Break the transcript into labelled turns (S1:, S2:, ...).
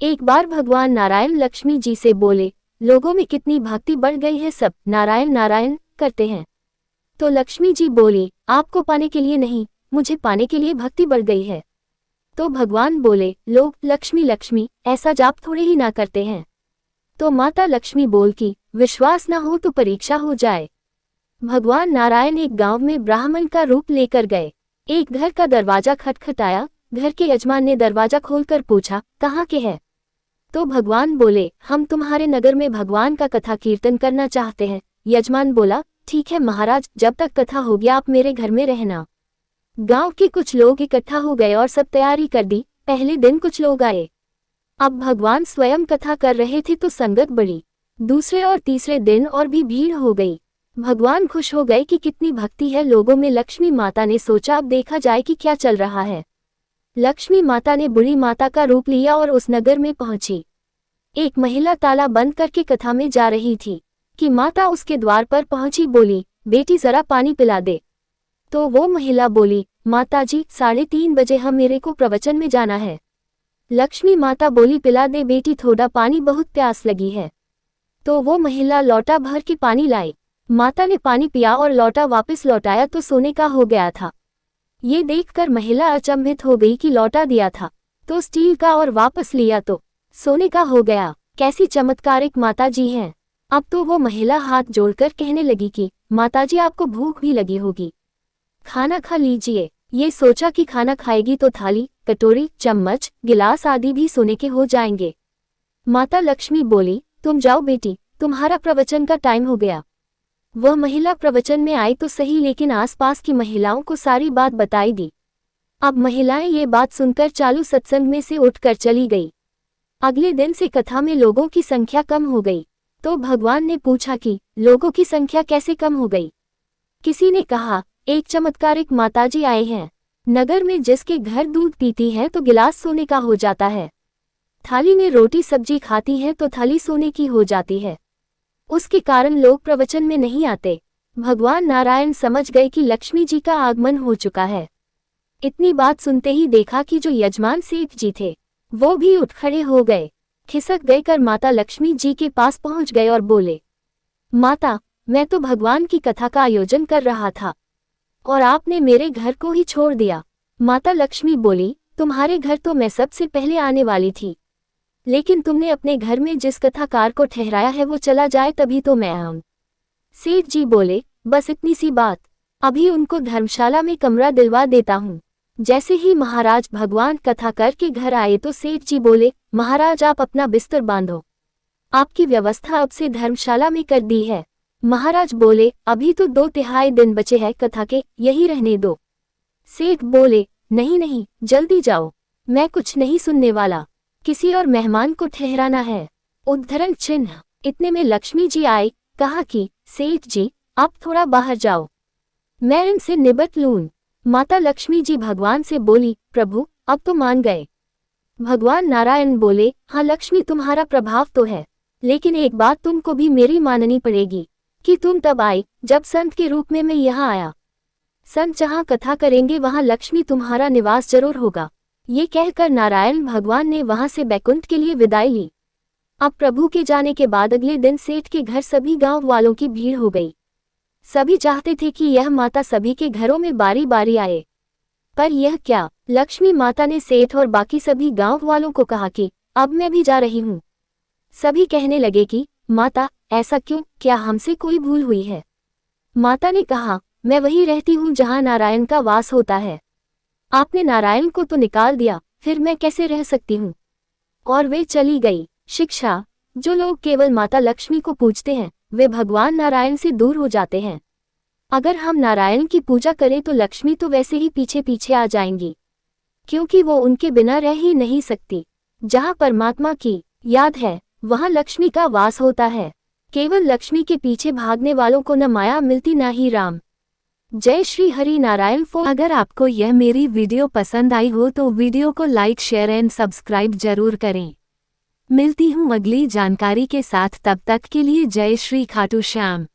S1: एक बार भगवान नारायण लक्ष्मी जी से बोले, लोगों में कितनी भक्ति बढ़ गई है, सब नारायण नारायण करते हैं। तो लक्ष्मी जी बोली, आपको पाने के लिए नहीं, मुझे पाने के लिए भक्ति बढ़ गई है। तो भगवान बोले, लोग लक्ष्मी लक्ष्मी ऐसा जाप थोड़े ही ना करते हैं। तो माता लक्ष्मी बोल की, विश्वास ना हो तो परीक्षा हो जाए। भगवान नारायण एक गांव में ब्राह्मण का रूप लेकर गए। एक घर का दरवाजा खटखटाया। घर के यजमान ने दरवाजा खोलकर पूछा, कहाँ के है? तो भगवान बोले, हम तुम्हारे नगर में भगवान का कथा कीर्तन करना चाहते हैं। यजमान बोला, ठीक है महाराज, जब तक कथा होगी आप मेरे घर में रहना। गांव के कुछ लोग इकट्ठा हो गए और सब तैयारी कर दी। पहले दिन कुछ लोग आए। अब भगवान स्वयं कथा कर रहे थे तो संगत बढ़ी। दूसरे और तीसरे दिन और भी भीड़ हो गई। भगवान खुश हो गए कि कितनी भक्ति है लोगों में। लक्ष्मी माता ने सोचा अब देखा जाए कि क्या चल रहा है। लक्ष्मी माता ने बुढ़ी माता का रूप लिया और उस नगर में पहुंची। एक महिला ताला बंद करके कथा में जा रही थी कि माता उसके द्वार पर पहुंची, बोली, बेटी जरा पानी पिला दे। तो वो महिला बोली, माताजी 3:30 बजे हम मेरे को प्रवचन में जाना है। लक्ष्मी माता बोली, पिला दे बेटी, थोड़ा पानी, बहुत प्यास लगी है। तो वो महिला लौटा भर के पानी लाई। माता ने पानी पिया और लौटा वापस लौटाया तो सोने का हो गया था। ये देखकर महिला अचंभित हो गई कि लौटा दिया था तो स्टील का और वापस लिया तो सोने का हो गया। कैसी चमत्कारिक माता जी हैं। अब तो वो महिला हाथ जोड़कर कहने लगी कि माताजी आपको भूख भी लगी होगी, खाना खा लीजिए। ये सोचा कि खाना खाएगी तो थाली, कटोरी, चम्मच, गिलास आदि भी सोने के हो जाएंगे। माता लक्ष्मी बोली, तुम जाओ बेटी, तुम्हारा प्रवचन का टाइम हो गया। वह महिला प्रवचन में आई तो सही, लेकिन आसपास की महिलाओं को सारी बात बताई दी। अब महिलाएं ये बात सुनकर चालू सत्संग में से उठकर चली गई। अगले दिन से कथा में लोगों की संख्या कम हो गई। तो भगवान ने पूछा कि लोगों की संख्या कैसे कम हो गई? किसी ने कहा, एक चमत्कारिक माताजी आए हैं। नगर में जिसके घर दूध पीती है तो गिलास सोने का हो जाता है, थाली में रोटी सब्जी खाती है तो थाली सोने की हो जाती है। उसके कारण लोग प्रवचन में नहीं आते। भगवान नारायण समझ गए कि लक्ष्मी जी का आगमन हो चुका है। इतनी बात सुनते ही देखा कि जो यजमान सेठ जी थे वो भी उठ खड़े हो गए। खिसक गए कर माता लक्ष्मी जी के पास पहुंच गए और बोले, माता, मैं तो भगवान की कथा का आयोजन कर रहा था और आपने मेरे घर को ही छोड़ दिया। माता लक्ष्मी बोली, तुम्हारे घर तो मैं सबसे पहले आने वाली थी, लेकिन तुमने अपने घर में जिस कथाकार को ठहराया है वो चला जाए तभी तो मैं आऊं। सेठ जी बोले, बस इतनी सी बात, अभी उनको धर्मशाला में कमरा दिलवा देता हूं। जैसे ही महाराज भगवान कथा करके घर आए तो सेठ जी बोले, महाराज आप अपना बिस्तर बांधो, आपकी व्यवस्था अब से धर्मशाला में कर दी है। महाराज बोले, अभी तो 2/3 दिन बचे हैं कथा के, यही रहने दो। सेठ बोले, नहीं नहीं, जल्दी जाओ, मैं कुछ नहीं सुनने वाला, किसी और मेहमान को ठहराना है। उद्धरण चिन्ह। इतने में लक्ष्मी जी आए, कहा कि सेठ जी आप थोड़ा बाहर जाओ, मैं इनसे निबट लूं। माता लक्ष्मी जी भगवान से बोली, प्रभु अब तो मान गए। भगवान नारायण बोले, हाँ लक्ष्मी, तुम्हारा प्रभाव तो है, लेकिन एक बात तुमको भी मेरी माननी पड़ेगी कि तुम तब आई जब संत के रूप में मैं यहाँ आया। संत जहाँ कथा करेंगे वहाँ लक्ष्मी तुम्हारा निवास जरूर होगा। ये कहकर नारायण भगवान ने वहां से बैकुंठ के लिए विदाई ली। अब प्रभु के जाने के बाद अगले दिन सेठ के घर सभी गांव वालों की भीड़ हो गई। सभी चाहते थे कि यह माता सभी के घरों में बारी बारी आए, पर यह क्या, लक्ष्मी माता ने सेठ और बाकी सभी गांव वालों को कहा कि अब मैं भी जा रही हूँ। सभी कहने लगे कि माता ऐसा क्यों, क्या हमसे कोई भूल हुई है? माता ने कहा, मैं वही रहती हूँ जहाँ नारायण का वास होता है। आपने नारायण को तो निकाल दिया, फिर मैं कैसे रह सकती हूँ? और वे चली गई। शिक्षा। जो लोग केवल माता लक्ष्मी को पूजते हैं वे भगवान नारायण से दूर हो जाते हैं। अगर हम नारायण की पूजा करें तो लक्ष्मी तो वैसे ही पीछे पीछे आ जाएंगी, क्योंकि वो उनके बिना रह ही नहीं सकती। जहाँ परमात्मा की याद है वहाँ लक्ष्मी का वास होता है। केवल लक्ष्मी के पीछे भागने वालों को न माया मिलती न ही राम। जय श्री हरि नारायण। अगर आपको यह मेरी वीडियो पसंद आई हो तो वीडियो को लाइक, शेयर एंड सब्सक्राइब जरूर करें। मिलती हूँ अगली जानकारी के साथ, तब तक के लिए जय श्री खाटू श्याम।